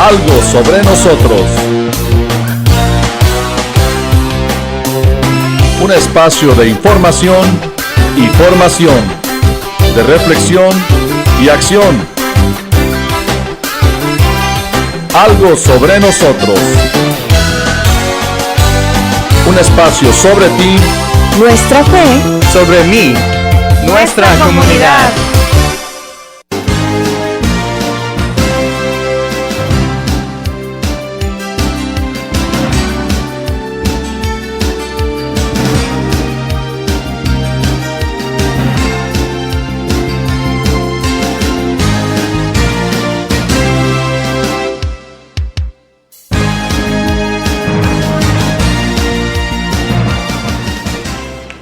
Algo sobre nosotros. Un espacio de información y formación, de reflexión y acción. Algo sobre nosotros. Un espacio sobre ti, nuestra fe, sobre mí, nuestra comunidad.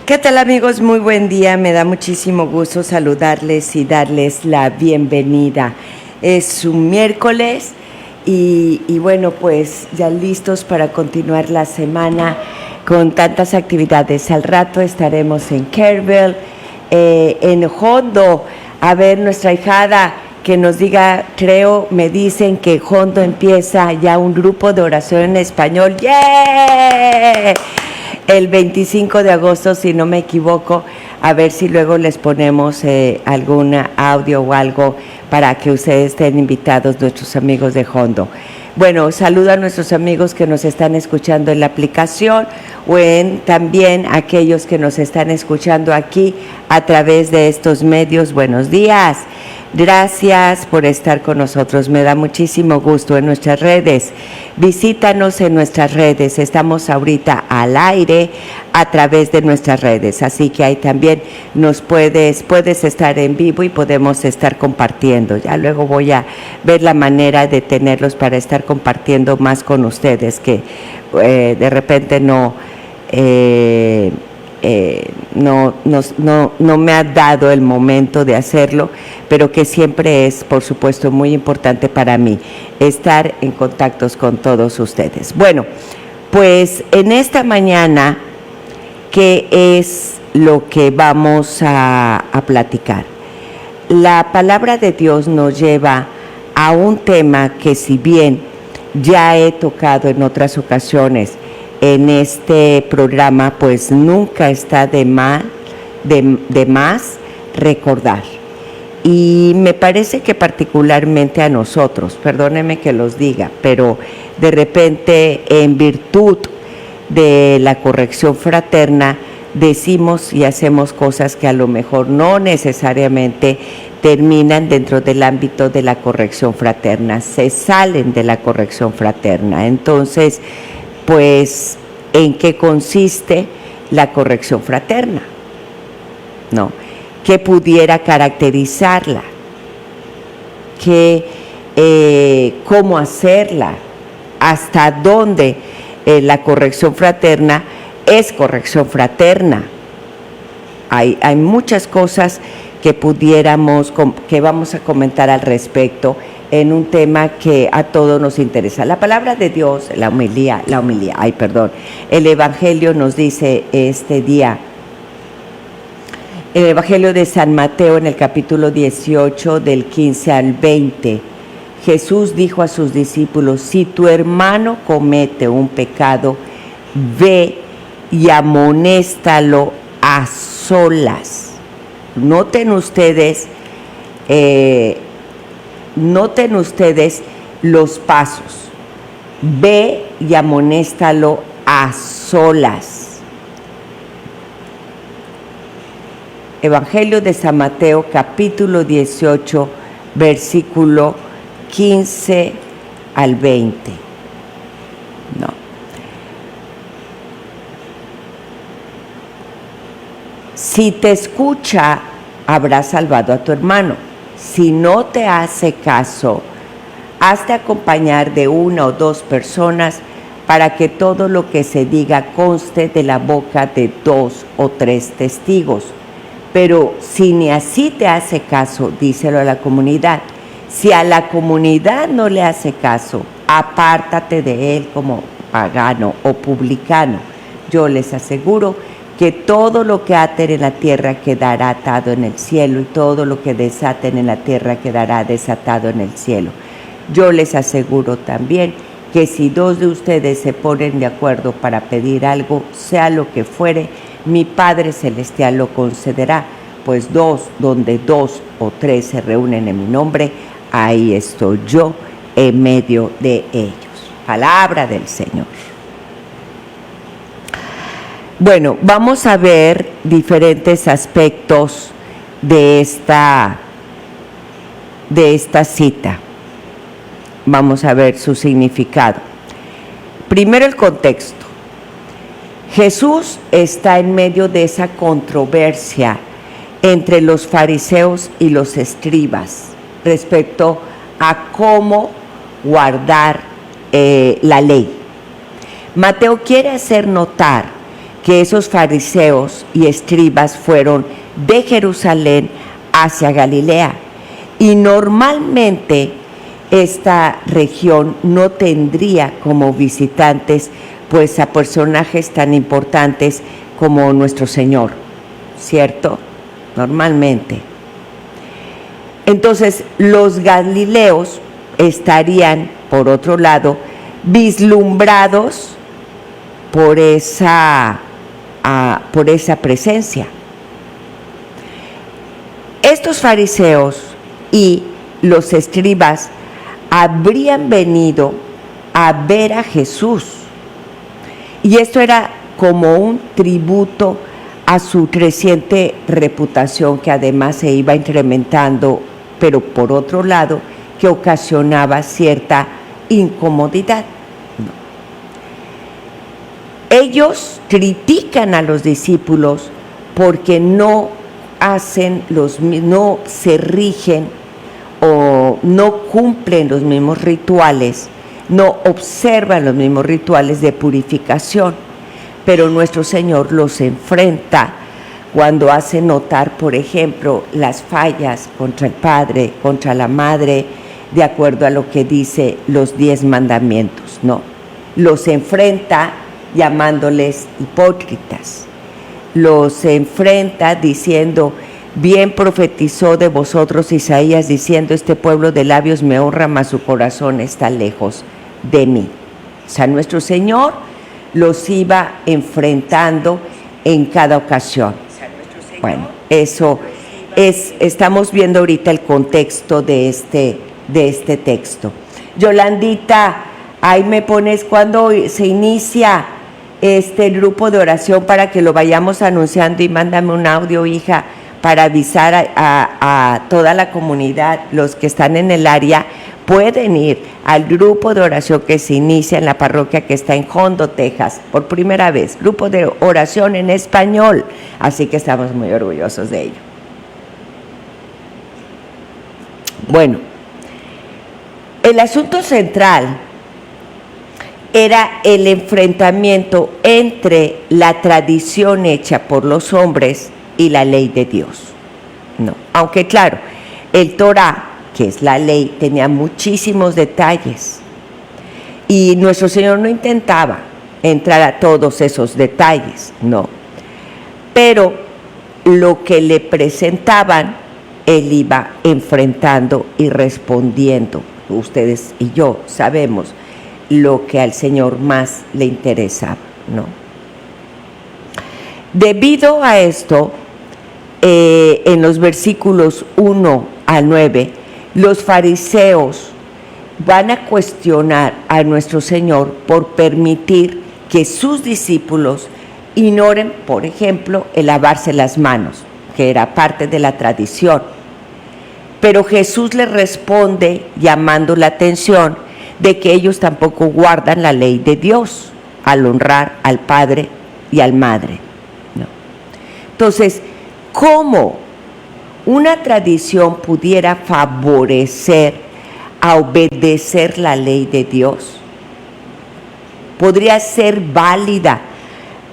¿Qué tal, amigos? Muy buen día, me da muchísimo gusto saludarles y darles la bienvenida. Es un miércoles y bueno, pues ya listos para continuar la semana con tantas actividades. Al rato estaremos en Kerrville, en Hondo, a ver nuestra hijada que nos diga, creo, me dicen que Hondo empieza ya un grupo de oración en español. ¡Yeah! El 25 de agosto, si no me equivoco, a ver si luego les ponemos algún audio o algo para que ustedes estén invitados, nuestros amigos de Hondo. Bueno, saludo a nuestros amigos que nos están escuchando en la aplicación o también aquellos que nos están escuchando aquí a través de estos medios. Buenos días. Gracias por estar con nosotros, me da muchísimo gusto. En nuestras redes, visítanos en nuestras redes, estamos ahorita al aire a través de nuestras redes, así que ahí también nos puedes estar en vivo y podemos estar compartiendo. Ya luego voy a ver la manera de tenerlos para estar compartiendo más con ustedes, que de repente no me ha dado el momento de hacerlo, pero que siempre es, por supuesto, muy importante para mí estar en contactos con todos ustedes. Bueno, pues en esta mañana, ¿qué es lo que vamos a platicar? La palabra de Dios nos lleva a un tema que, si bien ya he tocado en otras ocasiones en este programa, pues nunca está de más recordar. Y me parece que particularmente a nosotros, perdónenme que los diga, pero de repente, en virtud de la corrección fraterna, decimos y hacemos cosas que a lo mejor no necesariamente terminan dentro del ámbito de la corrección fraterna, se salen de la corrección fraterna. Entonces, pues, ¿en qué consiste la corrección fraterna? ¿No? ¿Qué pudiera caracterizarla? ¿Cómo hacerla? ¿Hasta dónde la corrección fraterna es corrección fraterna? Hay muchas cosas que que vamos a comentar al respecto en un tema que a todos nos interesa. La palabra de Dios, el Evangelio nos dice este día, el Evangelio de San Mateo en el capítulo 18 del 15 al 20, Jesús dijo a sus discípulos: si tu hermano comete un pecado, ve y amonéstalo a solas. Noten ustedes los pasos. Ve y amonéstalo a solas. Evangelio de San Mateo, capítulo 18, versículo 15 al 20. No. Si te escucha, habrás salvado a tu hermano. Si no te hace caso, hazte acompañar de 1 o 2 personas para que todo lo que se diga conste de la boca de 2 o 3 testigos. Pero si ni así te hace caso, díselo a la comunidad. Si a la comunidad no le hace caso, apártate de él como pagano o publicano. Yo les aseguro que todo lo que aten en la tierra quedará atado en el cielo, y todo lo que desaten en la tierra quedará desatado en el cielo. yo les aseguro también que si dos de ustedes se ponen de acuerdo para pedir algo, sea lo que fuere, mi Padre Celestial lo concederá, pues donde dos o tres se reúnen en mi nombre, ahí estoy yo en medio de ellos. Palabra del Señor. Bueno, vamos a ver diferentes aspectos de esta cita. Vamos a ver su significado. Primero, el contexto. Jesús está en medio de esa controversia entre los fariseos y los escribas respecto a cómo guardar la ley. Mateo quiere hacer notar que esos fariseos y escribas fueron de Jerusalén hacia Galilea, y normalmente esta región no tendría como visitantes pues a personajes tan importantes como nuestro Señor, ¿cierto? Normalmente. Entonces, los galileos estarían, por otro lado, vislumbrados por esa presencia. Estos fariseos y los escribas habrían venido a ver a Jesús, y esto era como un tributo a su creciente reputación, que además se iba incrementando, pero por otro lado que ocasionaba cierta incomodidad. Ellos critican a los discípulos porque no se rigen o no cumplen los mismos rituales, no observan los mismos rituales de purificación, pero nuestro Señor los enfrenta cuando hace notar, por ejemplo, las fallas contra el Padre, contra la Madre, de acuerdo a lo que dice los 10 mandamientos, ¿no? Los enfrenta llamándoles hipócritas, los enfrenta diciendo: bien profetizó de vosotros Isaías diciendo: este pueblo de labios me honra, mas su corazón está lejos de mí. O sea, nuestro Señor los iba enfrentando en cada ocasión. Bueno, eso estamos viendo ahorita el contexto de este texto. Yolandita, ahí me pones cuando se inicia este grupo de oración para que lo vayamos anunciando, y mándame un audio, hija, para avisar a toda la comunidad. Los que están en el área pueden ir al grupo de oración que se inicia en la parroquia que está en Hondo, Texas, por primera vez, grupo de oración en español, así que estamos muy orgullosos de ello. Bueno, el asunto central era el enfrentamiento entre la tradición hecha por los hombres y la ley de Dios. No, aunque claro, el Torá, que es la ley, tenía muchísimos detalles, y nuestro Señor no intentaba entrar a todos esos detalles, no, pero lo que le presentaban, Él iba enfrentando y respondiendo. Ustedes y yo sabemos lo que al Señor más le interesaba, ¿no? Debido a esto, en los versículos 1 al 9, los fariseos van a cuestionar a nuestro Señor por permitir que sus discípulos ignoren, por ejemplo, el lavarse las manos, que era parte de la tradición. Pero Jesús les responde llamando la atención de que ellos tampoco guardan la ley de Dios al honrar al Padre y al Madre, ¿no? Entonces, ¿cómo una tradición pudiera favorecer a obedecer la ley de Dios? ¿Podría ser válida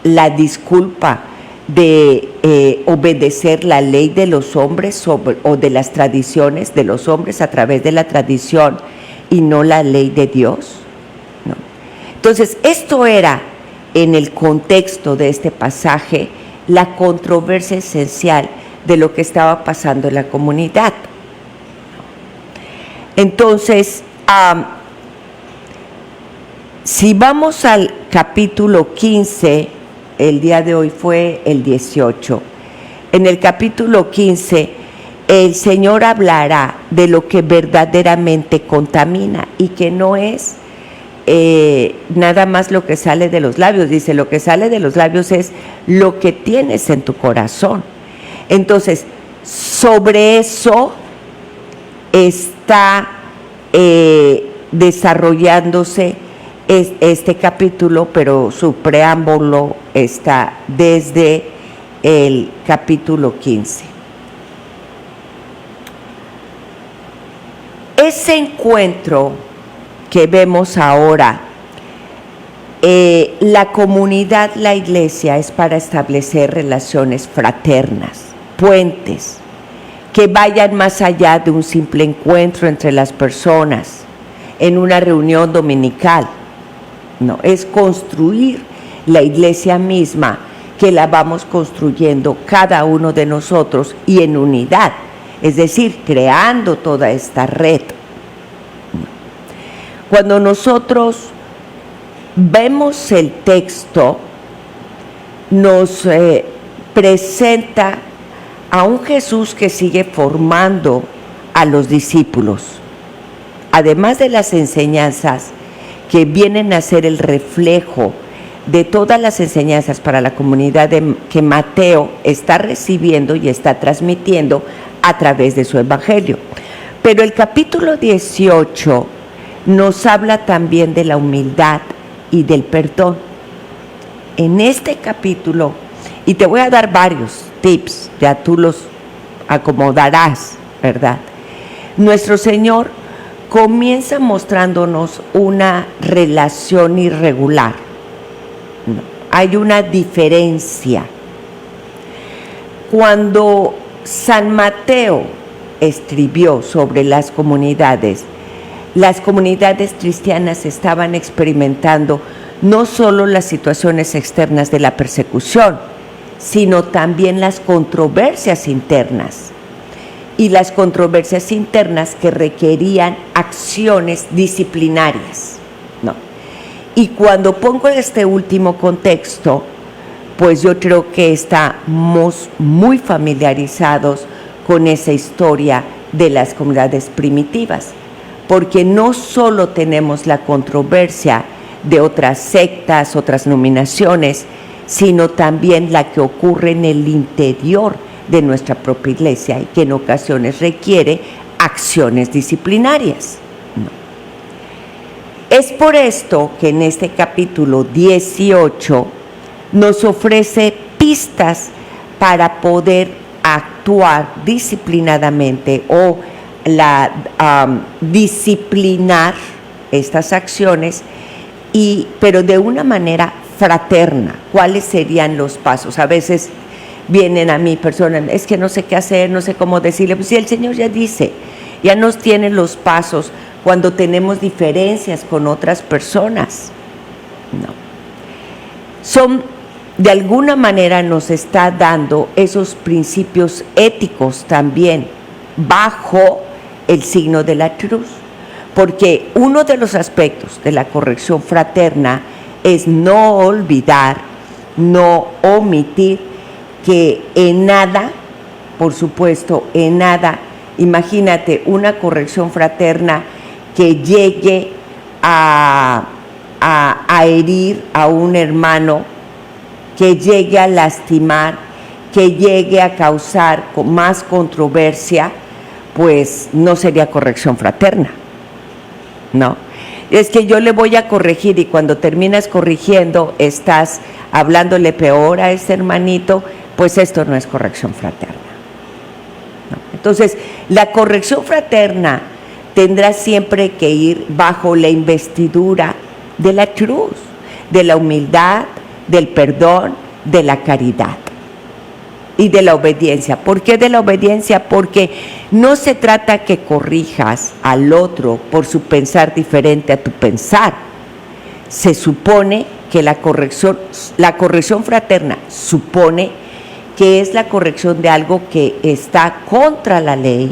la disculpa de obedecer la ley de los hombres o de las tradiciones de los hombres a través de la tradición y no la ley de Dios? No. Entonces, esto era, en el contexto de este pasaje, la controversia esencial de lo que estaba pasando en la comunidad. Entonces, Si vamos al capítulo 15, el día de hoy fue el 18, en el capítulo 15 el Señor hablará de lo que verdaderamente contamina y que no es nada más lo que sale de los labios. Dice, lo que sale de los labios es lo que tienes en tu corazón. Entonces, sobre eso está desarrollándose este capítulo, pero su preámbulo está desde el capítulo 15. Ese encuentro que vemos ahora, la comunidad, la iglesia, es para establecer relaciones fraternas, puentes, que vayan más allá de un simple encuentro entre las personas en una reunión dominical. No, es construir la iglesia misma, que la vamos construyendo cada uno de nosotros y en unidad, es decir, creando toda esta red. Cuando nosotros vemos el texto, nos presenta a un Jesús que sigue formando a los discípulos, además de las enseñanzas que vienen a ser el reflejo de todas las enseñanzas para la comunidad que Mateo está recibiendo y está transmitiendo a través de su evangelio. Pero el capítulo 18 nos habla también de la humildad y del perdón. En este capítulo, y te voy a dar varios tips, ya tú los acomodarás, ¿verdad? Nuestro Señor comienza mostrándonos una relación irregular. No, hay una diferencia. Cuando San Mateo escribió sobre las comunidades cristianas estaban experimentando no solo las situaciones externas de la persecución, sino también las controversias internas. Y las controversias internas que requerían acciones disciplinarias, ¿no? Y cuando pongo este último contexto, pues yo creo que estamos muy familiarizados con esa historia de las comunidades primitivas, porque no solo tenemos la controversia de otras sectas, otras denominaciones, sino también la que ocurre en el interior de nuestra propia iglesia y que en ocasiones requiere acciones disciplinarias. No. Es por esto que en este capítulo 18 nos ofrece pistas para poder actuar disciplinadamente o disciplinar estas acciones, pero de una manera fraterna. ¿Cuáles serían los pasos? A veces vienen a mí personas, es que no sé qué hacer, no sé cómo decirle. Pues sí, el Señor ya dice, ya nos tiene los pasos cuando tenemos diferencias con otras personas. No. De alguna manera nos está dando esos principios éticos también bajo el signo de la cruz, porque uno de los aspectos de la corrección fraterna es no olvidar, no omitir, que en nada, por supuesto, en nada, imagínate una corrección fraterna que llegue a herir a un hermano, que llegue a lastimar, que llegue a causar más controversia, pues no sería corrección fraterna, ¿no? Es que yo le voy a corregir y cuando terminas corrigiendo estás hablándole peor a ese hermanito, pues esto no es corrección fraterna, ¿no? Entonces, la corrección fraterna tendrá siempre que ir bajo la investidura de la cruz, de la humildad, del perdón, de la caridad y de la obediencia. ¿Por qué de la obediencia? Porque no se trata que corrijas al otro por su pensar diferente a tu pensar. Se supone que la corrección fraterna supone que es la corrección de algo que está contra la ley,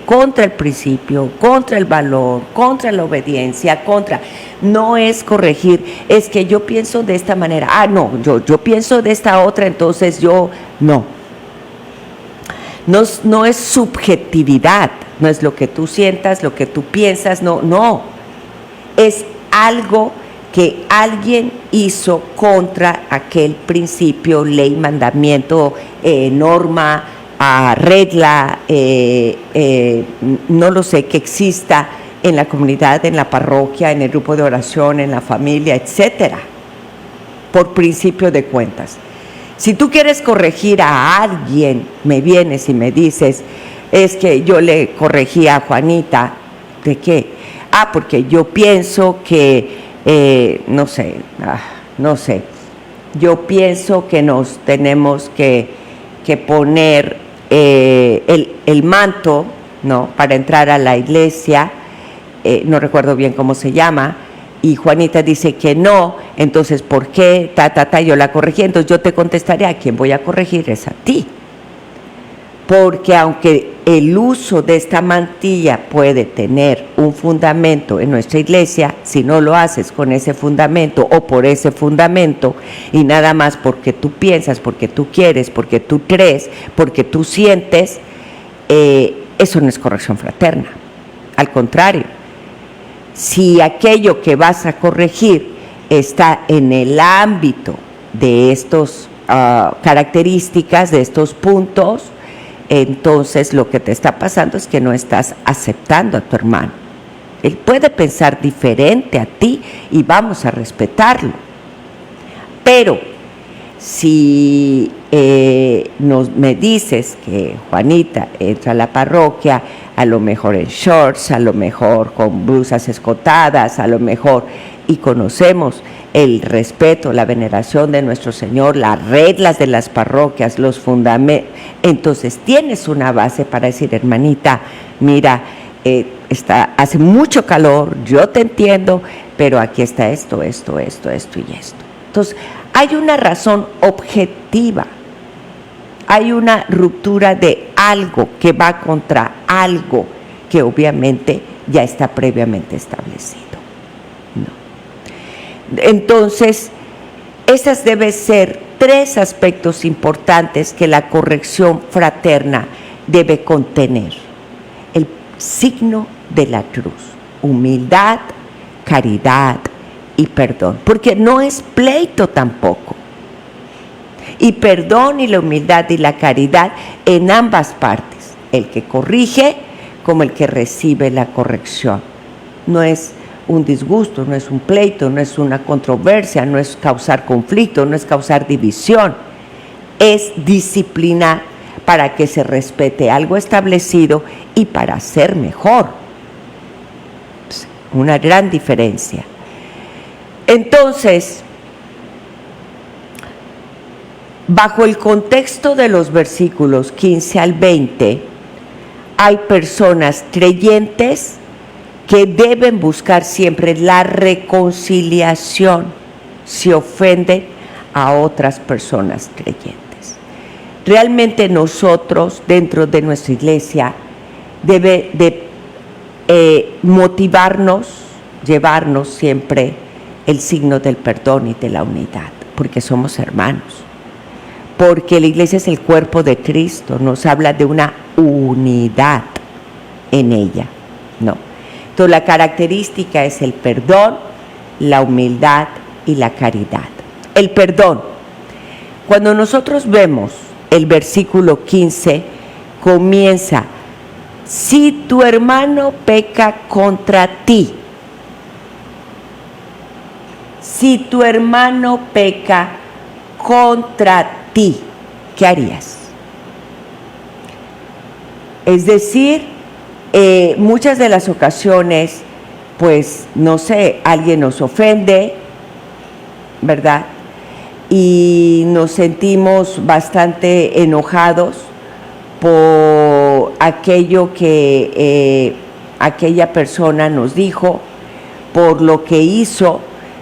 contra el principio, contra el valor, contra la obediencia, no es corregir, es que yo pienso de esta manera, no, yo pienso de esta otra, entonces no es subjetividad, no es lo que tú sientas, lo que tú piensas, no, es algo que alguien hizo contra aquel principio, ley, mandamiento, norma, regla, no lo sé, que exista en la comunidad, en la parroquia, en el grupo de oración, en la familia, etcétera, por principio de cuentas. Si tú quieres corregir a alguien, me vienes y me dices, es que yo le corregí a Juanita, ¿de qué? Porque yo pienso que, no sé, yo pienso que nos tenemos que poner el manto, ¿no?, para entrar a la iglesia, no recuerdo bien cómo se llama, y Juanita dice que no, entonces ¿por qué? Yo la corregí, entonces yo te contestaré, a quien voy a corregir es a ti, porque aunque el uso de esta mantilla puede tener un fundamento en nuestra iglesia, si no lo haces con ese fundamento o por ese fundamento y nada más porque tú piensas, porque tú quieres, porque tú crees, porque tú sientes, eso no es corrección fraterna. Al contrario, si aquello que vas a corregir está en el ámbito de estas características, de estos puntos, entonces lo que te está pasando es que no estás aceptando a tu hermano. Él puede pensar diferente a ti y vamos a respetarlo. Pero si me dices que Juanita entra a la parroquia, a lo mejor en shorts, a lo mejor con blusas escotadas, a lo mejor, y conocemos el respeto, la veneración de nuestro Señor, las reglas de las parroquias, los fundamentos, entonces tienes una base para decir, hermanita, mira, hace mucho calor, yo te entiendo, pero aquí está esto y esto. Entonces, hay una razón objetiva, hay una ruptura de algo que va contra algo que obviamente ya está previamente establecido. Entonces, esas deben ser 3 aspectos importantes que la corrección fraterna debe contener. El signo de la cruz, humildad, caridad y perdón, porque no es pleito tampoco. Y perdón y la humildad y la caridad en ambas partes, el que corrige como el que recibe la corrección. No es un disgusto, no es un pleito, no es una controversia, no es causar conflicto, no es causar división, es disciplinar para que se respete algo establecido y para ser mejor. Una gran diferencia. Entonces, bajo el contexto de los versículos 15 al 20, hay personas creyentes que deben buscar siempre la reconciliación si ofenden a otras personas creyentes. Realmente nosotros, dentro de nuestra iglesia, debe de motivarnos, llevarnos siempre el signo del perdón y de la unidad, porque somos hermanos, porque la iglesia es el cuerpo de Cristo, nos habla de una unidad en ella, ¿no? Entonces la característica es el perdón, la humildad y la caridad. El perdón, cuando nosotros vemos el versículo 15, comienza, si tu hermano peca contra ti, si tu hermano peca contra ti, ¿qué harías? Es decir, muchas de las ocasiones, pues, no sé, alguien nos ofende, ¿verdad? Y nos sentimos bastante enojados por aquello que aquella persona nos dijo, por lo que hizo,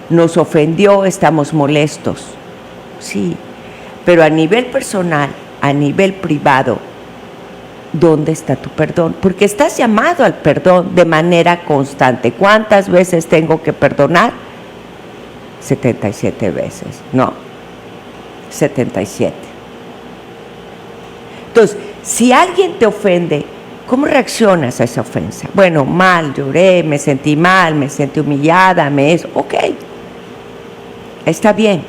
nos ofendió, estamos molestos. Sí, pero a nivel personal, a nivel privado, ¿dónde está tu perdón? Porque estás llamado al perdón de manera constante. ¿Cuántas veces tengo que perdonar? 77 veces. No, 77. Entonces, si alguien te ofende, ¿cómo reaccionas a esa ofensa? Bueno, mal, lloré, me sentí mal, me sentí humillada, ok, está bien.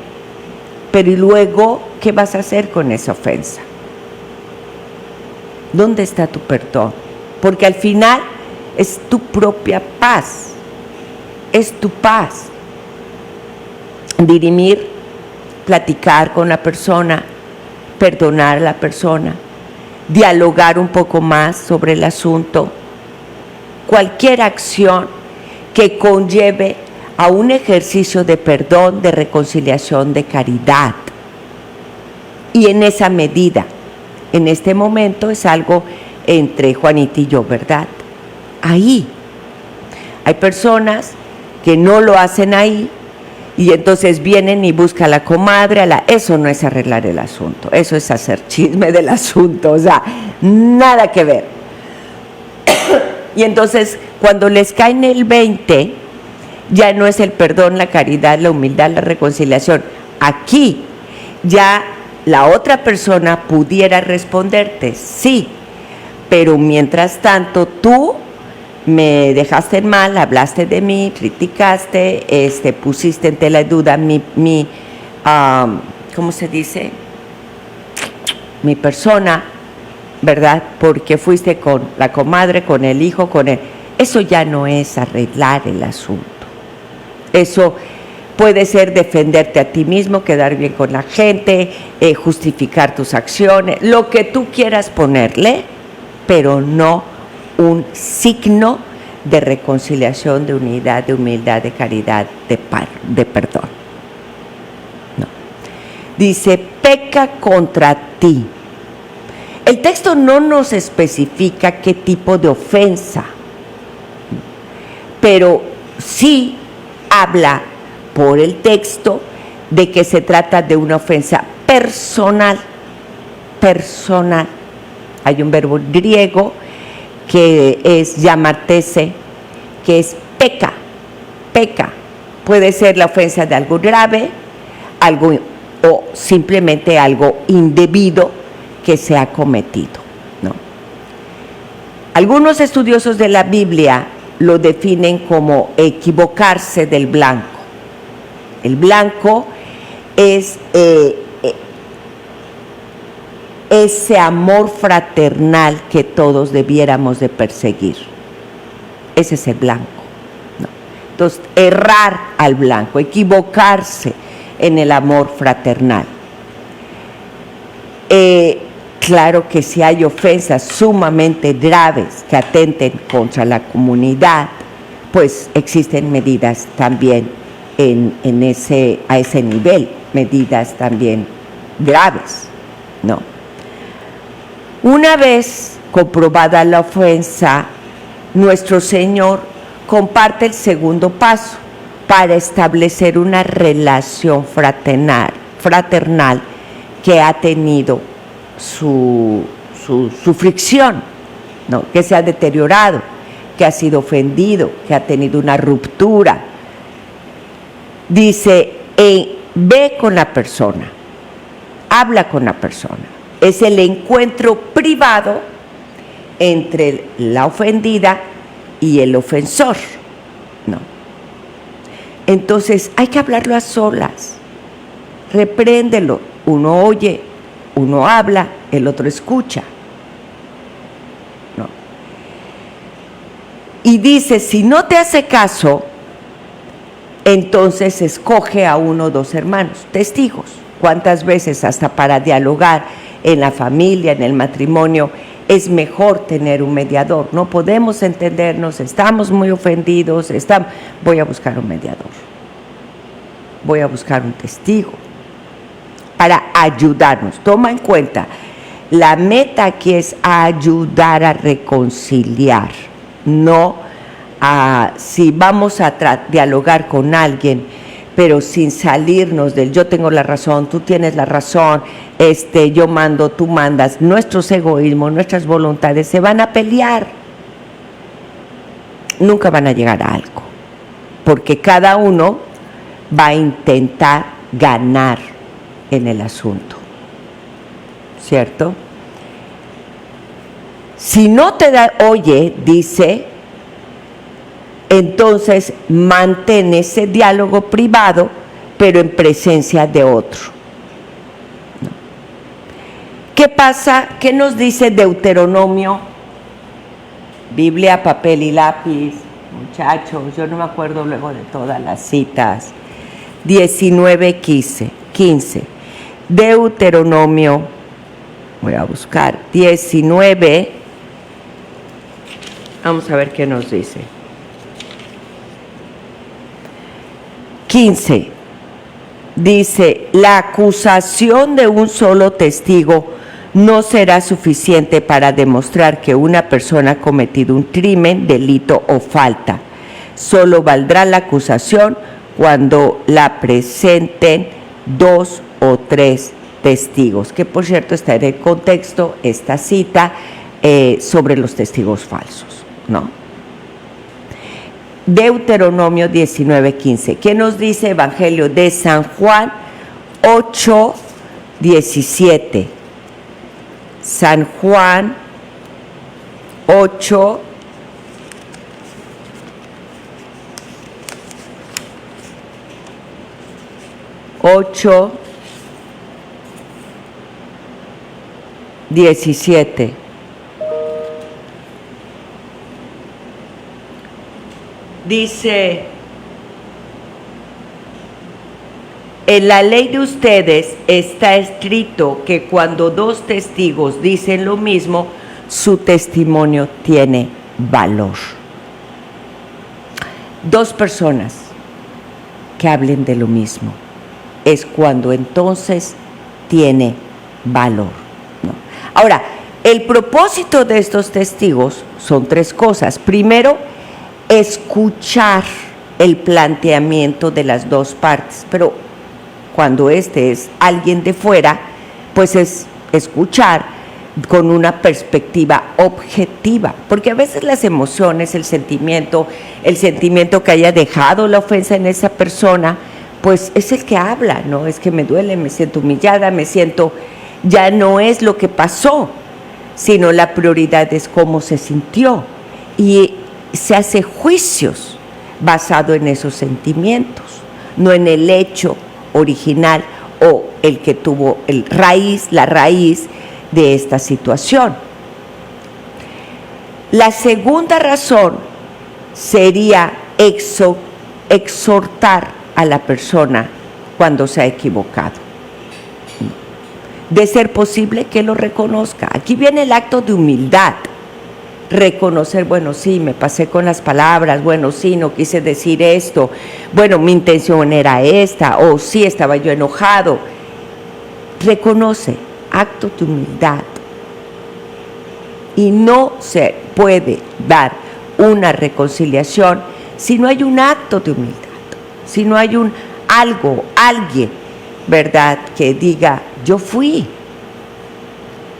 Pero ¿y luego qué vas a hacer con esa ofensa? ¿Dónde está tu perdón? Porque al final es tu propia paz, es tu paz. Dirimir, platicar con la persona, perdonar a la persona, dialogar un poco más sobre el asunto. Cualquier acción que conlleve a un ejercicio de perdón, de reconciliación, de caridad. Y en esa medida, en este momento es algo entre Juanita y yo, ¿verdad? Ahí. Hay personas que no lo hacen ahí y entonces vienen y buscan a la comadre, eso no es arreglar el asunto, eso es hacer chisme del asunto, o sea, nada que ver. Y entonces cuando les cae en el 20, ya no es el perdón, la caridad, la humildad, la reconciliación. Aquí ya la otra persona pudiera responderte, sí, pero mientras tanto tú me dejaste mal, hablaste de mí, criticaste, pusiste en tela de duda ¿cómo se dice? Mi persona, ¿verdad? Porque fuiste con la comadre, con el hijo, con él. Eso ya no es arreglar el asunto. Eso puede ser defenderte a ti mismo, quedar bien con la gente, justificar tus acciones, lo que tú quieras ponerle, pero no un signo de reconciliación, de unidad, de humildad, de caridad, de perdón. No. Dice, peca contra ti. El texto no nos especifica qué tipo de ofensa, pero sí habla por el texto de que se trata de una ofensa personal. Personal. Hay un verbo griego que es llamartese, que es peca. Peca. Puede ser la ofensa de algo grave, algo o simplemente algo indebido que se ha cometido, ¿no? Algunos estudiosos de la Biblia lo definen como equivocarse del blanco. El blanco es ese amor fraternal que todos debiéramos de perseguir. Ese es el blanco, ¿no? Entonces, errar al blanco, equivocarse en el amor fraternal. Claro que si hay ofensas sumamente graves que atenten contra la comunidad, pues existen medidas también a ese nivel, medidas también graves, ¿no? Una vez comprobada la ofensa, nuestro Señor comparte el segundo paso para establecer una relación fraternal que ha tenido su fricción, ¿no? Que se ha deteriorado, que ha sido ofendido, que ha tenido una ruptura. Dice, ve con la persona, habla con la persona. Es el encuentro privado entre la ofendida y el ofensor, ¿no? Entonces hay que hablarlo a solas, repréndelo, uno oye, uno habla, el otro escucha, ¿no? Y dice, si no te hace caso, entonces escoge a uno o dos hermanos, testigos. ¿Cuántas veces hasta para dialogar en la familia, en el matrimonio, es mejor tener un mediador? No podemos entendernos, estamos muy ofendidos, voy a buscar un mediador, voy a buscar un testigo para ayudarnos. Toma en cuenta, la meta aquí es ayudar a reconciliar, no si vamos a dialogar con alguien, pero sin salirnos del yo tengo la razón, tú tienes la razón, yo mando, tú mandas. Nuestros egoísmos, nuestras voluntades se van a pelear. Nunca van a llegar a algo, porque cada uno va a intentar ganar en el asunto, ¿cierto? Si no te da, oye, dice, entonces mantén ese diálogo privado, pero en presencia de otro. ¿Qué pasa? ¿Qué nos dice Deuteronomio? Biblia, papel y lápiz, muchachos, yo no me acuerdo luego de todas las citas. 19:15. Deuteronomio, voy a buscar, 19. Vamos a ver qué nos dice. 15. Dice, la acusación de un solo testigo no será suficiente para demostrar que una persona ha cometido un crimen, delito o falta. Solo valdrá la acusación cuando la presenten 2 o 3 testigos, que por cierto está en el contexto, esta cita sobre los testigos falsos, ¿no? Deuteronomio 19:15. ¿Qué nos dice Evangelio de San Juan 8:17? San Juan 8, 17. Dice, en la ley de ustedes está escrito que cuando 2 testigos dicen lo mismo, su testimonio tiene valor. 2 personas que hablen de lo mismo, es cuando entonces tiene valor, ¿no? Ahora, el propósito de estos testigos son 3 cosas. Primero, escuchar el planteamiento de las 2 partes, pero cuando es alguien de fuera, pues es escuchar con una perspectiva objetiva, porque a veces las emociones, el sentimiento que haya dejado la ofensa en esa persona, pues es el que habla, ¿no? Es que me duele, me siento humillada, ya no es lo que pasó, sino la prioridad es cómo se sintió, y se hace juicios basado en esos sentimientos, no en el hecho original o el que tuvo la raíz de esta situación. La segunda razón sería exhortar a la persona cuando se ha equivocado. De ser posible que lo reconozca. Aquí viene el acto de humildad. Reconocer, bueno, sí, me pasé con las palabras, bueno, sí, no quise decir esto, bueno, mi intención era esta, o sí, estaba yo enojado. Reconoce, acto de humildad. Y no se puede dar una reconciliación si no hay un acto de humildad, si no hay alguien, ¿verdad?, que diga, yo fui.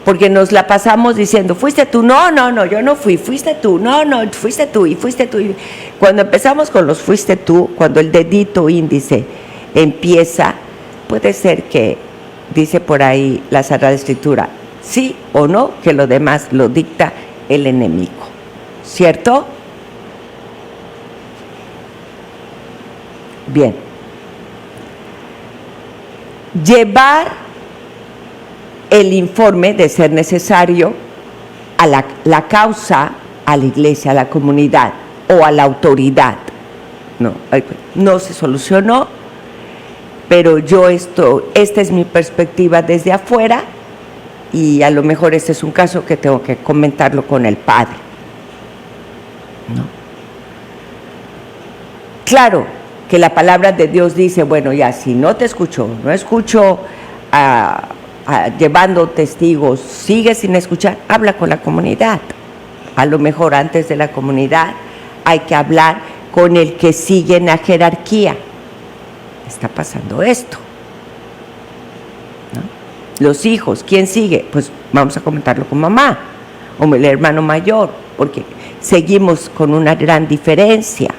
Porque nos la pasamos diciendo, fuiste tú, no, yo no fui, fuiste tú, no, fuiste tú, y fuiste tú. Cuando empezamos con los fuiste tú, cuando el dedito índice empieza, puede ser que, dice por ahí la Sagrada Escritura, sí o no, que lo demás lo dicta el enemigo, ¿cierto? Bien. Llevar el informe, de ser necesario, a la causa, a la iglesia, a la comunidad o a la autoridad. No se solucionó, pero esta es mi perspectiva desde afuera, y a lo mejor este es un caso que tengo que comentarlo con el padre, ¿no? Claro que la palabra de Dios dice, bueno, ya, si no escucho llevando testigos, sigue sin escuchar, habla con la comunidad. A lo mejor antes de la comunidad hay que hablar con el que sigue en la jerarquía, está pasando esto, ¿no? Los hijos, ¿quién sigue? Pues vamos a comentarlo con mamá o el hermano mayor, porque seguimos con una gran diferencia.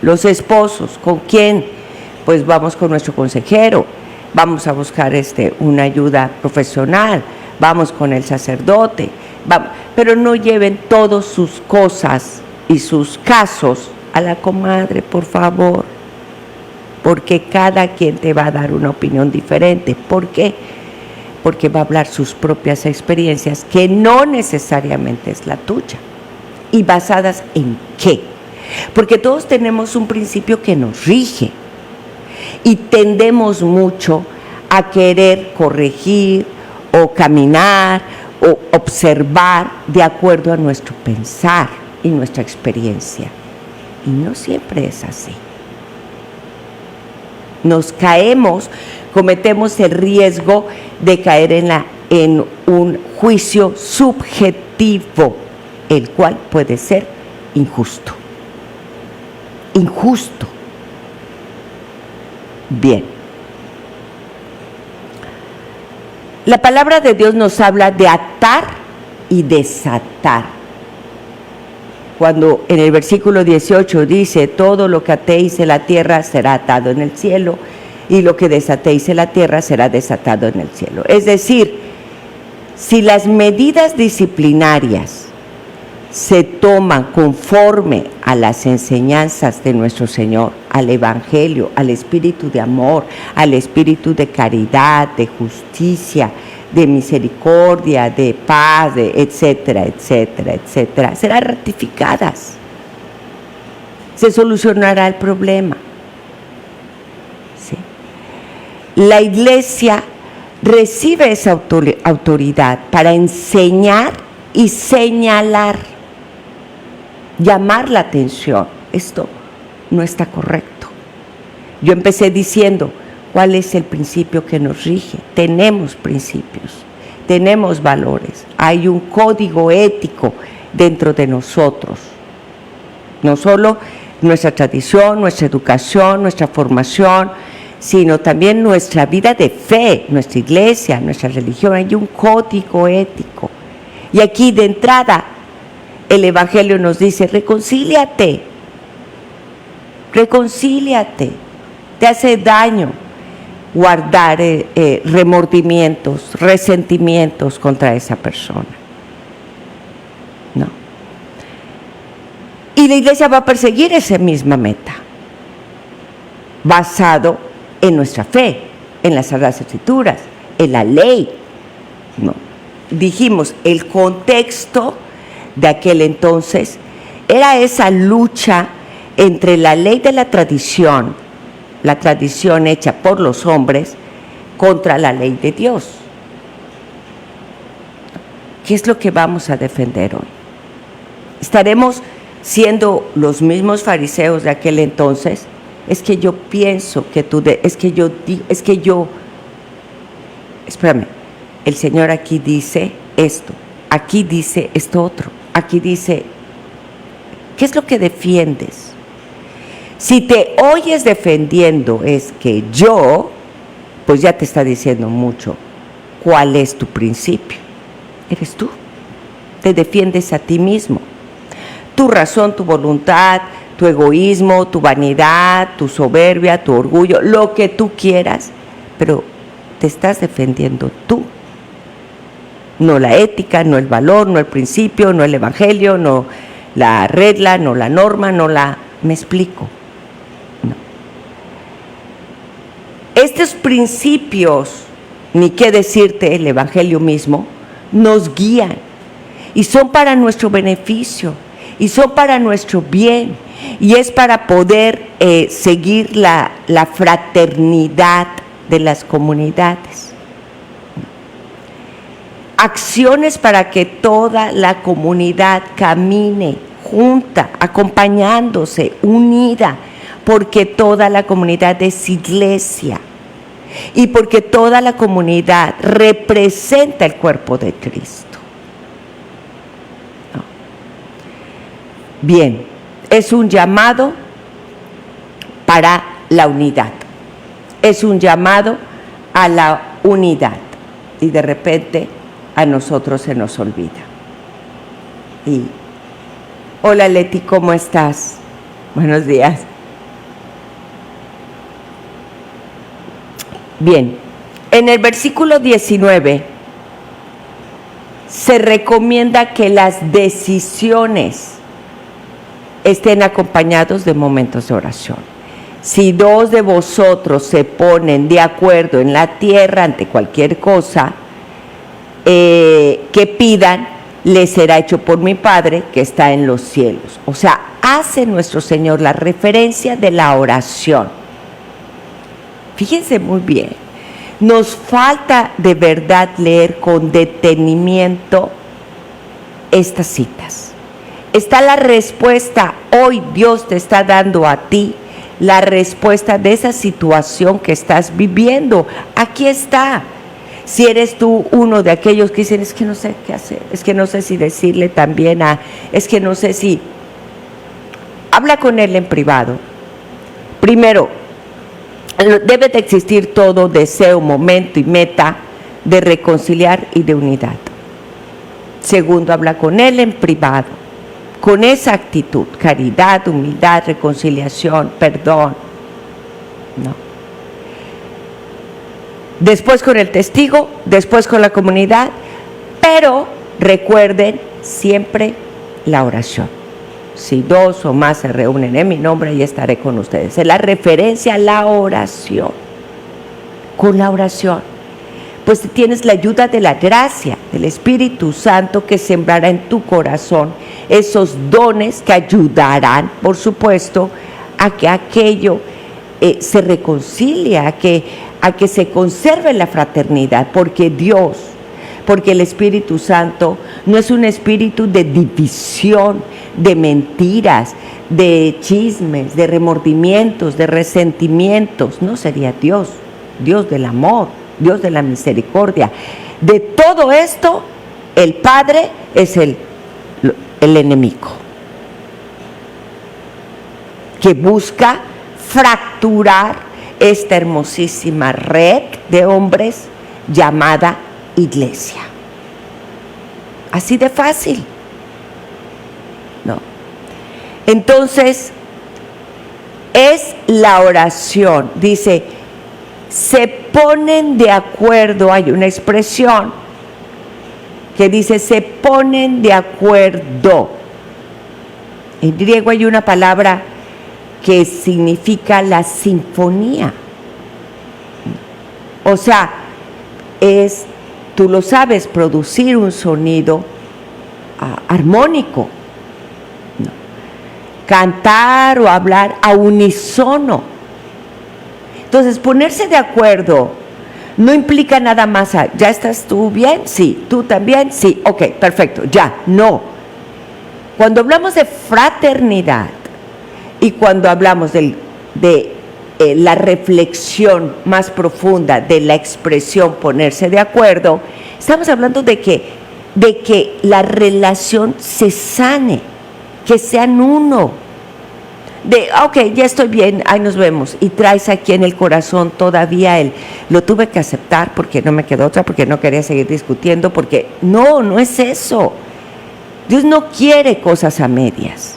Los esposos, ¿con quién? Pues vamos con nuestro consejero, vamos a buscar una ayuda profesional, vamos con el sacerdote, pero no lleven todas sus cosas y sus casos a la comadre, por favor, porque cada quien te va a dar una opinión diferente. ¿Por qué? Porque va a hablar sus propias experiencias, que no necesariamente es la tuya. ¿Y basadas en qué? Porque todos tenemos un principio que nos rige y tendemos mucho a querer corregir o caminar o observar de acuerdo a nuestro pensar y nuestra experiencia. Y no siempre es así. Nos caemos, cometemos el riesgo de caer en un juicio subjetivo, el cual puede ser injusto. Injusto. Bien. La palabra de Dios nos habla de atar y desatar. Cuando en el versículo 18 dice, todo lo que atéis en la tierra será atado en el cielo, y lo que desatéis en la tierra será desatado en el cielo. Es decir, si las medidas disciplinarias se toman conforme a las enseñanzas de nuestro Señor, al Evangelio, al espíritu de amor, al espíritu de caridad, de justicia, de misericordia, de paz, etcétera, etcétera, etcétera, serán ratificadas. Se solucionará el problema. ¿Sí? La Iglesia recibe esa autoridad para enseñar y señalar, llamar la atención. Esto no está correcto. Yo empecé diciendo, ¿cuál es el principio que nos rige? Tenemos principios, tenemos valores, hay un código ético dentro de nosotros. No solo nuestra tradición, nuestra educación, nuestra formación, sino también nuestra vida de fe, nuestra iglesia, nuestra religión. Hay un código ético. Y aquí de entrada el Evangelio nos dice, reconcíliate, te hace daño guardar remordimientos, resentimientos contra esa persona. No. Y la Iglesia va a perseguir esa misma meta, basado en nuestra fe, en las Sagradas Escrituras, en la ley. No. Dijimos, el contexto de aquel entonces era esa lucha entre la ley de la tradición hecha por los hombres, contra la ley de Dios. ¿Qué es lo que vamos a defender hoy? ¿Estaremos siendo los mismos fariseos de aquel entonces? Es que yo pienso que espérame, el Señor aquí dice esto, aquí dice esto otro, aquí dice, ¿qué es lo que defiendes? Si te oyes defendiendo es que yo, pues ya te está diciendo mucho cuál es tu principio. Eres tú, te defiendes a ti mismo. Tu razón, tu voluntad, tu egoísmo, tu vanidad, tu soberbia, tu orgullo, lo que tú quieras, pero te estás defendiendo tú. No la ética, no el valor, no el principio, no el evangelio, no la regla, no la norma, ¿me explico? No. Estos principios, ni qué decirte, el evangelio mismo, nos guían y son para nuestro beneficio y son para nuestro bien y es para poder seguir la fraternidad de las comunidades. Acciones para que toda la comunidad camine junta, acompañándose, unida, porque toda la comunidad es iglesia y porque toda la comunidad representa el cuerpo de Cristo. ¿No? Bien, es un llamado para la unidad. es un llamado a la unidad. Y de repente a nosotros se nos olvida. Y, hola Leti, ¿cómo estás? Buenos días. Bien, en el versículo 19 se recomienda que las decisiones estén acompañados de momentos de oración. Si dos de vosotros se ponen de acuerdo en la tierra ante cualquier cosa que pidan, les será hecho por mi Padre que está en los cielos. O sea, hace nuestro Señor la referencia de la oración. Fíjense muy bien, nos falta de verdad leer con detenimiento estas citas. Está la respuesta, hoy Dios te está dando a ti la respuesta de esa situación que estás viviendo. Aquí está. Si eres tú uno de aquellos que dicen, es que no sé qué hacer, es que no sé si decirle también es que no sé si... Habla con él en privado. Primero, debe de existir todo deseo, momento y meta de reconciliar y de unidad. Segundo, habla con él en privado, con esa actitud, caridad, humildad, reconciliación, perdón. No. Después con el testigo, después con la comunidad, pero recuerden siempre la oración. Si dos o más se reúnen en mi nombre, ahí estaré con ustedes. Es la referencia a la oración. Con la oración, pues tienes la ayuda de la gracia del Espíritu Santo que sembrará en tu corazón esos dones que ayudarán, por supuesto, a que aquello se reconcilie, a que se conserve la fraternidad, porque Dios, porque el Espíritu Santo no es un espíritu de división, de mentiras, de chismes, de remordimientos, de resentimientos. No sería Dios, Dios del amor, Dios de la misericordia. De todo esto, el Padre es el enemigo, que busca fracturar esta hermosísima red de hombres llamada iglesia. Así de fácil, ¿no? Entonces, es la oración. Dice, se ponen de acuerdo, hay una expresión que dice, se ponen de acuerdo. En griego hay una palabra que significa la sinfonía. O sea, tú lo sabes, producir un sonido armónico, ¿no? Cantar o hablar a unísono. Entonces, ponerse de acuerdo no implica nada más ¿ya estás tú bien? Sí. ¿Tú también? Sí. Ok, perfecto, ya. No. Cuando hablamos de fraternidad y cuando hablamos de la reflexión más profunda de la expresión ponerse de acuerdo, estamos hablando de que la relación se sane, que sean uno. Ok, ya estoy bien, ahí nos vemos. Y traes aquí en el corazón todavía lo tuve que aceptar porque no me quedó otra, porque no quería seguir discutiendo, porque no es eso. Dios no quiere cosas a medias.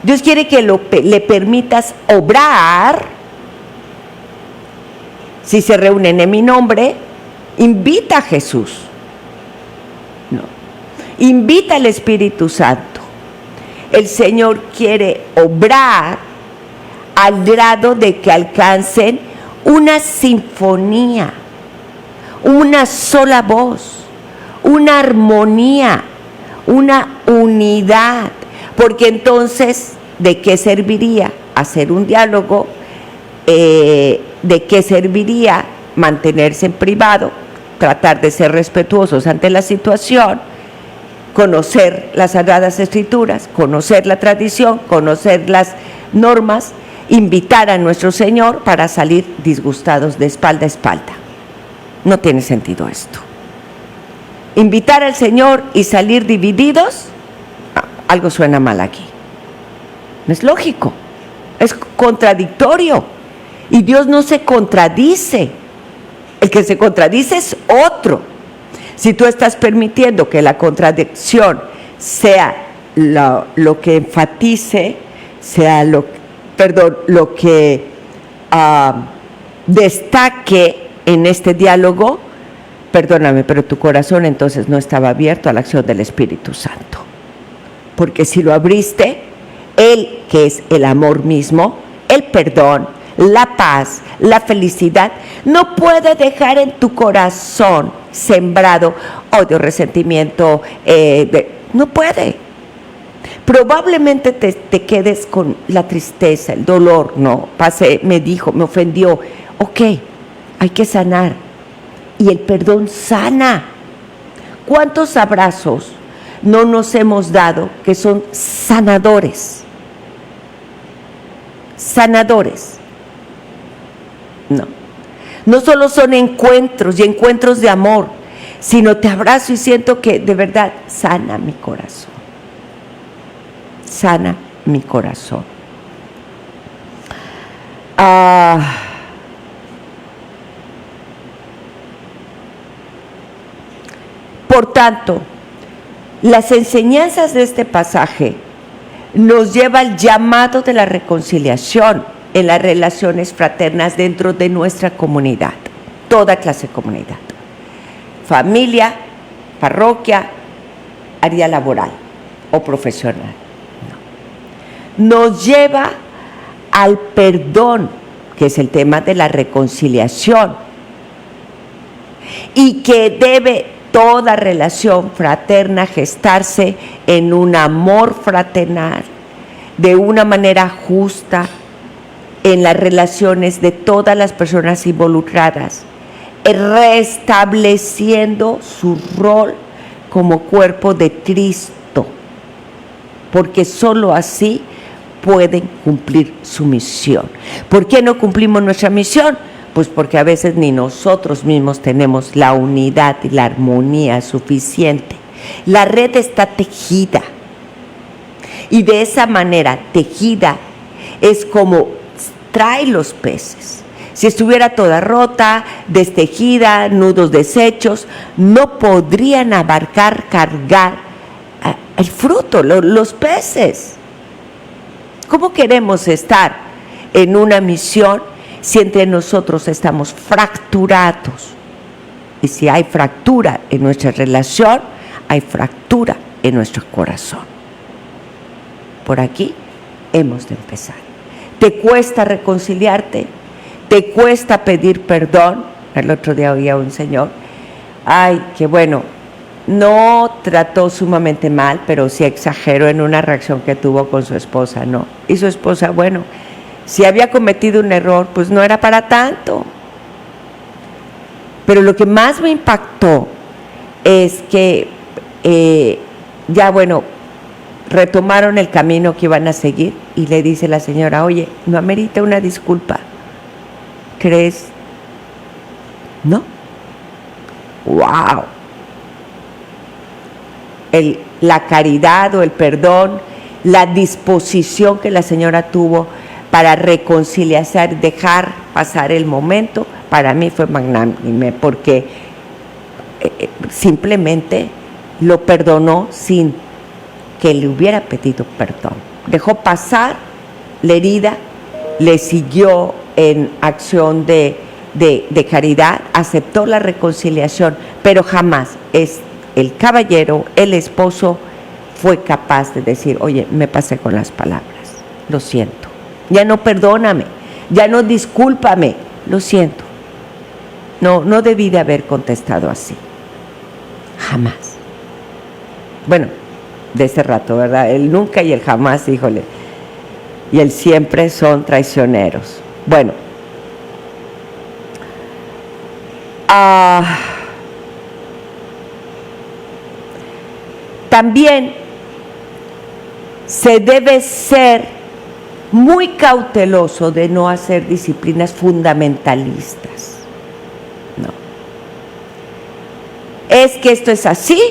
Dios quiere que le permitas obrar. Si se reúnen en mi nombre, invita a Jesús. No. Invita al Espíritu Santo. El Señor quiere obrar al grado de que alcancen una sinfonía, una sola voz, una armonía, una unidad. Porque entonces, ¿de qué serviría hacer un diálogo? ¿De qué serviría mantenerse en privado, tratar de ser respetuosos ante la situación, conocer las Sagradas Escrituras, conocer la tradición, conocer las normas, invitar a nuestro Señor para salir disgustados de espalda a espalda? No tiene sentido esto. Invitar al Señor y salir divididos, algo suena mal aquí. No es lógico, es contradictorio. Y Dios no se contradice. El que se contradice es otro. Si tú estás permitiendo que la contradicción sea lo que enfatice, sea lo que destaque en este diálogo, perdóname, pero tu corazón entonces no estaba abierto a la acción del Espíritu Santo. Porque si lo abriste, Él, que es el amor mismo, el perdón, la paz, la felicidad, no puede dejar en tu corazón sembrado odio, resentimiento, no puede. Probablemente te quedes con la tristeza, el dolor, no, pasé, me dijo, me ofendió. Ok, hay que sanar. Y el perdón sana. ¿Cuántos abrazos no nos hemos dado que son sanadores? Sanadores. No solo son encuentros y encuentros de amor, sino te abrazo y siento que de verdad sana mi corazón. Sana mi corazón. Por tanto, las enseñanzas de este pasaje nos lleva al llamado de la reconciliación en las relaciones fraternas dentro de nuestra comunidad, toda clase de comunidad, familia, parroquia, área laboral o profesional. Nos lleva al perdón, que es el tema de la reconciliación, y que debe toda relación fraterna gestarse en un amor fraternal, de una manera justa, en las relaciones de todas las personas involucradas, restableciendo su rol como cuerpo de Cristo, porque sólo así pueden cumplir su misión. ¿Por qué no cumplimos nuestra misión? Pues porque a veces ni nosotros mismos tenemos la unidad y la armonía suficiente. La red está tejida, y de esa manera tejida es como trae los peces. Si estuviera toda rota, destejida, nudos deshechos, no podrían cargar el fruto, los peces. ¿Cómo queremos estar en una misión si entre nosotros estamos fracturados? Y si hay fractura en nuestra relación, hay fractura en nuestro corazón. Por aquí hemos de empezar. ¿Te cuesta reconciliarte? ¿Te cuesta pedir perdón? El otro día oía a un señor, que bueno, no trató sumamente mal, pero sí exageró en una reacción que tuvo con su esposa, ¿no? Y su esposa, bueno, si había cometido un error, pues no era para tanto. Pero lo que más me impactó es que retomaron el camino que iban a seguir, y le dice la señora, oye, no amerita una disculpa, ¿crees? ¿No? ¡Wow! La caridad o el perdón, la disposición que la señora tuvo para reconciliarse, dejar pasar el momento, para mí fue magnánime, porque simplemente lo perdonó sin que le hubiera pedido perdón. Dejó pasar la herida, le siguió en acción de caridad, aceptó la reconciliación, pero jamás el caballero, el esposo, fue capaz de decir, oye, me pasé con las palabras, lo siento, ya no perdóname, ya no discúlpame, lo siento. No debí de haber contestado así, jamás. Bueno, de ese rato, ¿verdad? El nunca y el jamás, híjole, y el siempre son traicioneros. Bueno, también se debe ser muy cauteloso de no hacer disciplinas fundamentalistas. No. Es que esto es así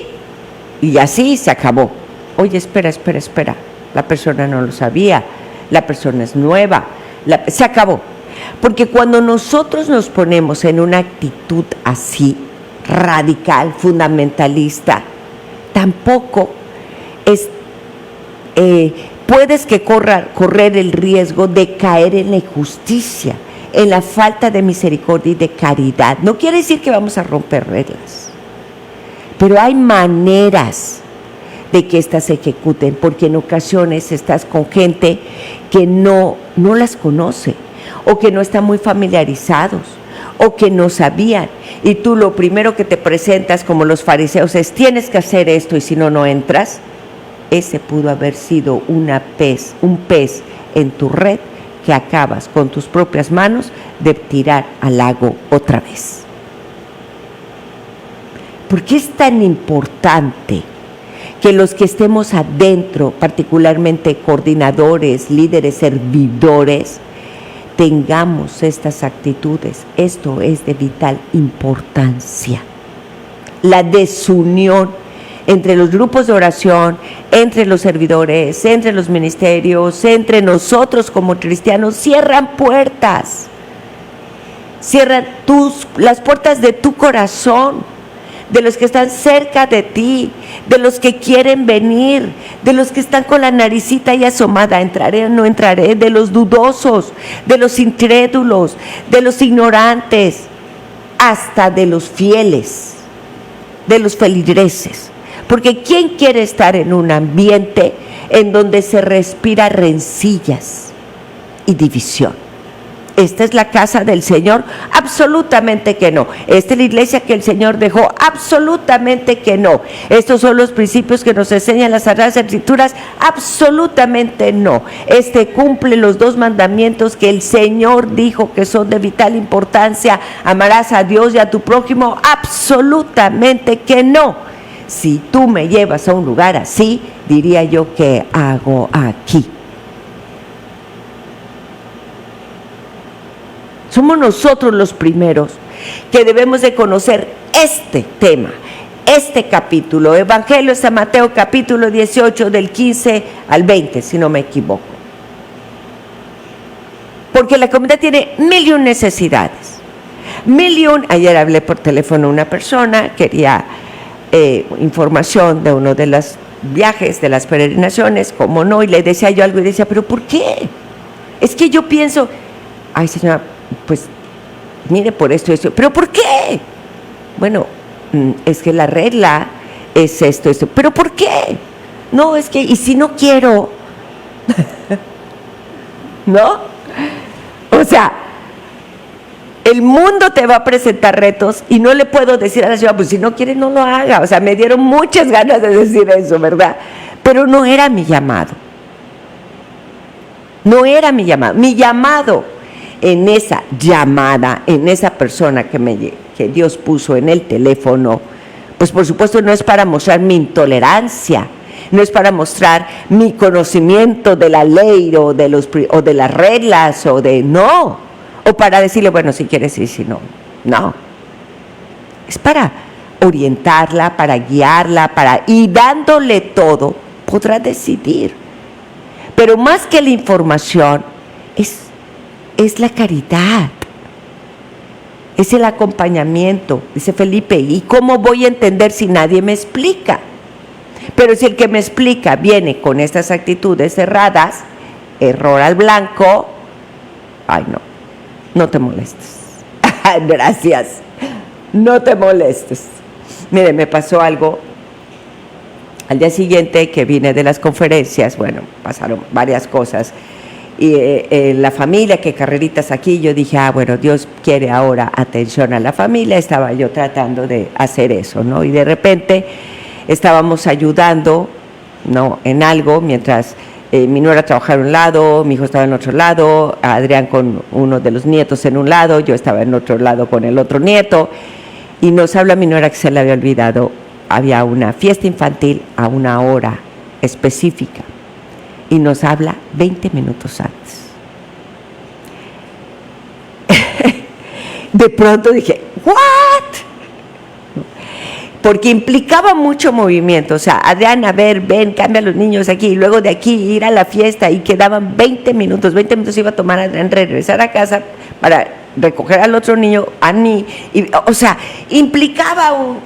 y así se acabó. Oye, espera. La persona no lo sabía, la persona es nueva, se acabó. Porque cuando nosotros nos ponemos en una actitud así, radical, fundamentalista, tampoco puedes correr el riesgo de caer en la injusticia, en la falta de misericordia y de caridad. No quiere decir que vamos a romper reglas, pero hay maneras de que éstas se ejecuten, porque en ocasiones estás con gente que no las conoce, o que no están muy familiarizados, o que no sabían, y tú lo primero que te presentas como los fariseos es: tienes que hacer esto y si no, no entras. Ese pudo haber sido un pez en tu red que acabas con tus propias manos de tirar al lago otra vez. ¿Por qué es tan importante que los que estemos adentro, particularmente coordinadores, líderes, servidores, tengamos estas actitudes? Esto es de vital importancia. La desunión entre los grupos de oración, entre los servidores, entre los ministerios, entre nosotros como cristianos, cierran puertas. Cierran las puertas de tu corazón, de los que están cerca de ti, de los que quieren venir, de los que están con la naricita ahí asomada: entraré o no entraré, de los dudosos, de los incrédulos, de los ignorantes, hasta de los fieles, de los feligreses. Porque ¿quién quiere estar en un ambiente en donde se respira rencillas y división? ¿Esta es la casa del Señor? Absolutamente que no. ¿Esta es la iglesia que el Señor dejó? Absolutamente que no. ¿Estos son los principios que nos enseñan las Sagradas Escrituras? Absolutamente no. Cumple los 2 mandamientos que el Señor dijo que son de vital importancia: amarás a Dios y a tu prójimo. Absolutamente que no. Si tú me llevas a un lugar así, diría yo: ¿qué hago aquí? Somos nosotros los primeros que debemos de conocer este tema, este capítulo. Evangelio de San Mateo, capítulo 18, del 15 al 20, si no me equivoco. Porque la comunidad tiene 1,000,000 necesidades. 1,000,000. Ayer hablé por teléfono a una persona, quería información de uno de los viajes, de las peregrinaciones, como no, y le decía yo algo y decía: ¿pero por qué? Es que yo pienso, ay señora, pues mire, por esto, ¿pero por qué? Bueno, es que la regla es esto, ¿pero por qué? No, es que, ¿y si no quiero? ¿No? O sea, el mundo te va a presentar retos y no le puedo decir a la señora: pues si no quiere, no lo haga. O sea, me dieron muchas ganas de decir eso, ¿verdad? Pero no era mi llamado. No era mi llamado. Mi llamado en esa llamada, en esa persona que Dios puso en el teléfono, pues por supuesto no es para mostrar mi intolerancia, no es para mostrar mi conocimiento de la ley o de las reglas no. O para decirle: bueno, si quieres y si no. No. Es para orientarla, para guiarla, y dándole todo, podrá decidir. Pero más que la información, es la caridad. Es el acompañamiento. Dice Felipe: ¿y cómo voy a entender si nadie me explica? Pero si el que me explica viene con estas actitudes cerradas, error al blanco, ay no te molestes. Gracias, no te molestes. Mire, me pasó algo al día siguiente que vine de las conferencias. Bueno, pasaron varias cosas. Y la familia, que carreritas aquí, yo dije: bueno, Dios quiere ahora atención a la familia. Estaba yo tratando de hacer eso, ¿no? Y de repente estábamos ayudando, ¿no?, en algo, mientras mi nuera trabajaba en un lado, mi hijo estaba en otro lado, Adrián con uno de los nietos en un lado, yo estaba en otro lado con el otro nieto, y nos habla mi nuera que se le había olvidado, había una fiesta infantil a una hora específica, y nos habla 20 minutos antes. De pronto dije: ¿what? porque implicaba mucho movimiento. O sea, Adriana, a ver, ven, cambia a los niños aquí, y luego de aquí ir a la fiesta, y quedaban 20 minutos iba a tomar a Adrián regresar a casa para recoger al otro niño, Ani, o sea, implicaba un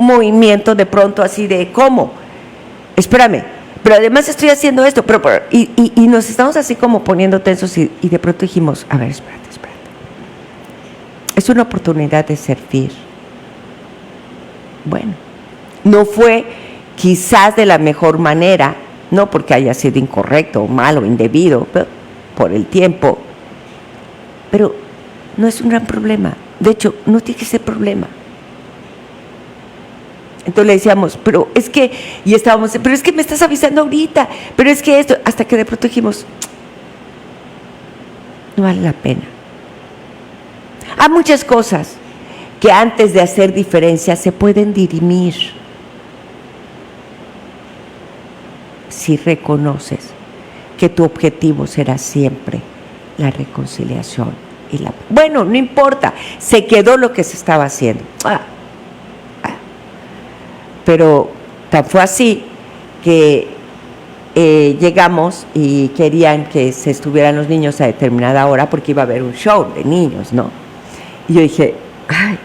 movimiento de pronto así de, ¿cómo? Espérame, pero además estoy haciendo esto, y nos estamos así como poniendo tensos, y de pronto dijimos, a ver, espérate. Es una oportunidad de servir. Bueno, no fue quizás de la mejor manera, no porque haya sido incorrecto o malo o indebido, pero por el tiempo, pero no es un gran problema. De hecho, no tiene que ser problema. Entonces le decíamos, pero es que me estás avisando ahorita, pero es que esto, hasta que de pronto dijimos, no vale la pena. Hay muchas cosas que antes de hacer diferencias se pueden dirimir si reconoces que tu objetivo será siempre la reconciliación. Bueno, no importa, se quedó lo que se estaba haciendo. Pero tan fue así que llegamos y querían que se estuvieran los niños a determinada hora porque iba a haber un show de niños, ¿no? Y yo dije, ay,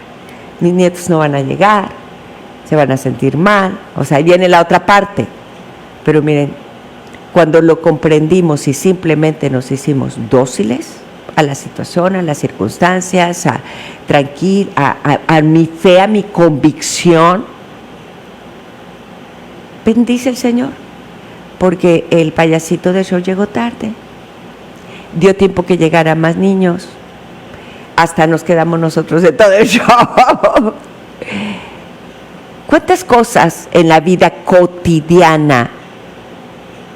mis nietos no van a llegar, se van a sentir mal, o sea, ahí viene la otra parte. Pero miren, cuando lo comprendimos y simplemente nos hicimos dóciles a la situación, a las circunstancias, a mi fe, a mi convicción, bendice el Señor, porque el payasito de show llegó tarde, dio tiempo que llegara más niños, hasta nos quedamos nosotros de todo el show. ¿Cuántas cosas en la vida cotidiana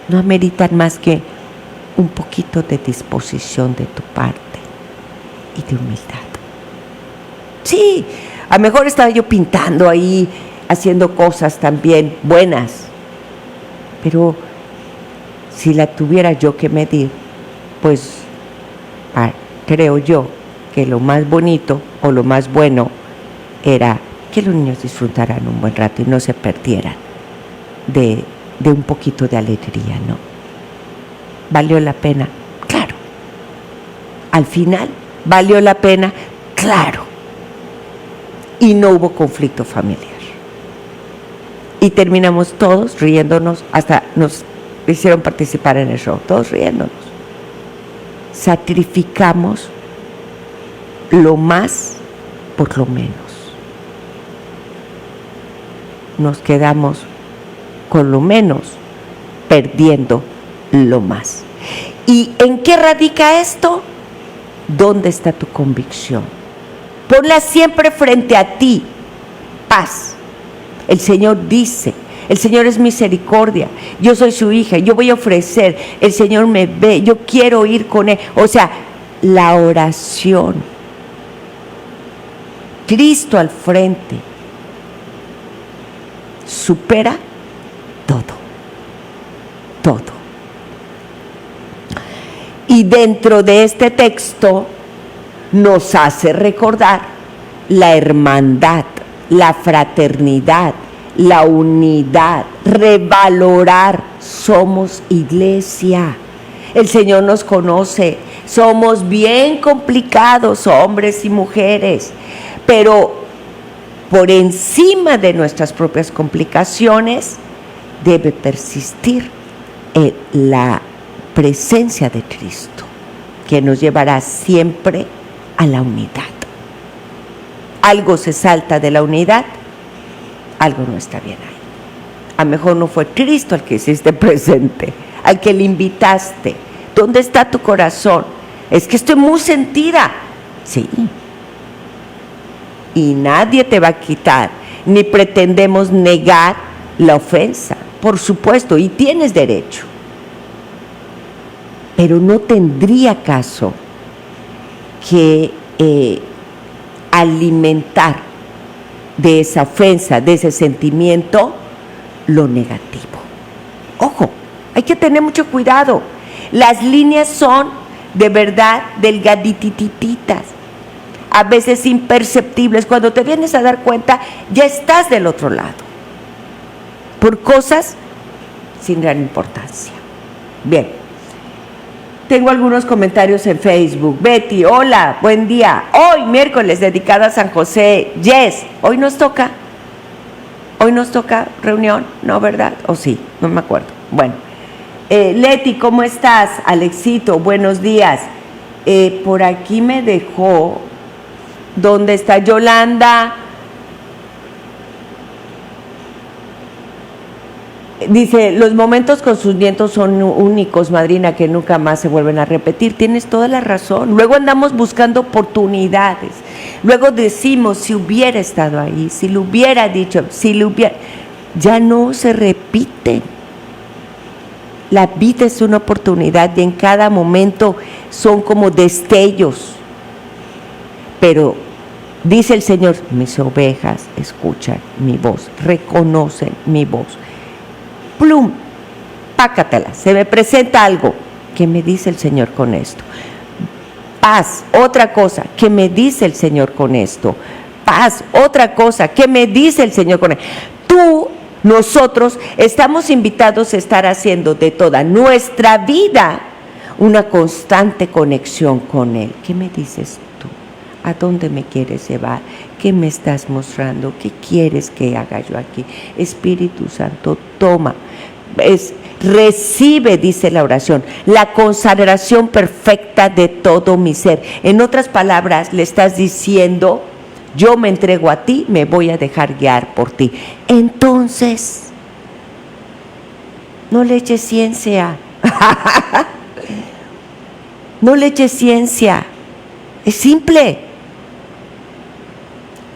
no ameritan más que un poquito de disposición de tu parte y de humildad? Sí, a lo mejor estaba yo pintando ahí, haciendo cosas también buenas, pero si la tuviera yo que medir, pues creo yo que lo más bonito o lo más bueno era que los niños disfrutaran un buen rato y no se perdieran de un poquito de alegría, ¿no? ¿Valió la pena? Claro. Al final, ¿valió la pena? Claro. Y no hubo conflicto familiar. Y terminamos todos riéndonos, hasta nos hicieron participar en el show, todos riéndonos. Sacrificamos lo más por lo menos. Nos quedamos con lo menos, perdiendo lo más. ¿Y en qué radica esto? ¿Dónde está tu convicción? Ponla siempre frente a ti. Paz. El Señor dice, el Señor es misericordia, yo soy su hija, yo voy a ofrecer, el Señor me ve, yo quiero ir con Él. O sea, la oración, Cristo al frente, supera todo. Y dentro de este texto nos hace recordar la hermandad, la fraternidad, la unidad, revalorar. Somos iglesia. El Señor nos conoce. Somos bien complicados, hombres y mujeres, pero por encima de nuestras propias complicaciones debe persistir la presencia de Cristo, que nos llevará siempre a la unidad. Algo se salta de la unidad, algo no está bien ahí. A lo mejor no fue Cristo al que hiciste presente, al que le invitaste. ¿Dónde está tu corazón? Es que estoy muy sentida. Sí. Y nadie te va a quitar, ni pretendemos negar la ofensa, por supuesto, y tienes derecho. Pero no tendría caso que alimentar de esa ofensa, de ese sentimiento, lo negativo. Ojo, hay que tener mucho cuidado. Las líneas son de verdad delgaditititas. a veces imperceptibles. Cuando te vienes a dar cuenta, ya estás del otro lado, por cosas sin gran importancia. Bien, tengo algunos comentarios en Facebook. Betty, hola, buen día. Hoy, miércoles, dedicado a San José. Yes, hoy nos toca reunión, ¿no, verdad? ¿O sí? No me acuerdo. Bueno, Leti, ¿cómo estás? Alexito, buenos días. Por aquí me dejó, ¿dónde está Yolanda? Dice, los momentos con sus nietos son únicos, madrina, que nunca más se vuelven a repetir. Tienes toda la razón. Luego andamos buscando oportunidades. Luego decimos, si hubiera estado ahí, si lo hubiera dicho, si lo hubiera... Ya no se repiten. La vida es una oportunidad y en cada momento son como destellos. Pero dice el Señor, mis ovejas escuchan mi voz, reconocen mi voz. Plum, pácatela, se me presenta algo. ¿Qué me dice el Señor con esto? Paz, otra cosa. ¿Qué me dice el Señor con esto? Paz, otra cosa. ¿Qué me dice el Señor con esto? Nosotros estamos invitados a estar haciendo de toda nuestra vida una constante conexión con Él. ¿Qué me dices tú? ¿A dónde me quieres llevar? ¿Qué me estás mostrando? ¿Qué quieres que haga yo aquí? Espíritu Santo, toma. Recibe, dice la oración, la consagración perfecta de todo mi ser. En otras palabras, le estás diciendo, yo me entrego a ti, me voy a dejar guiar por ti. Entonces, no le eches ciencia. No le eches ciencia. Es simple.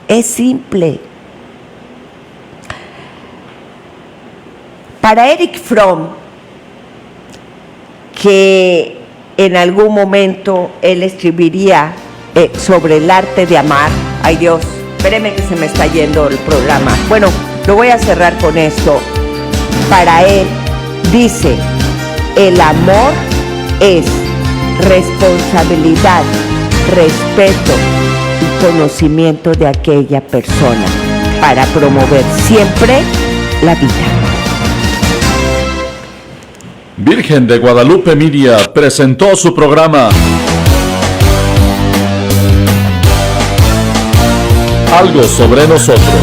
Es simple. Para Erich Fromm, que en algún momento él escribiría sobre el arte de amar. Ay Dios, espéreme que se me está yendo el programa. Bueno, lo voy a cerrar con esto. Para él, dice, el amor es responsabilidad, respeto y conocimiento de aquella persona para promover siempre la vida. Virgen de Guadalupe Media presentó su programa Algo sobre nosotros.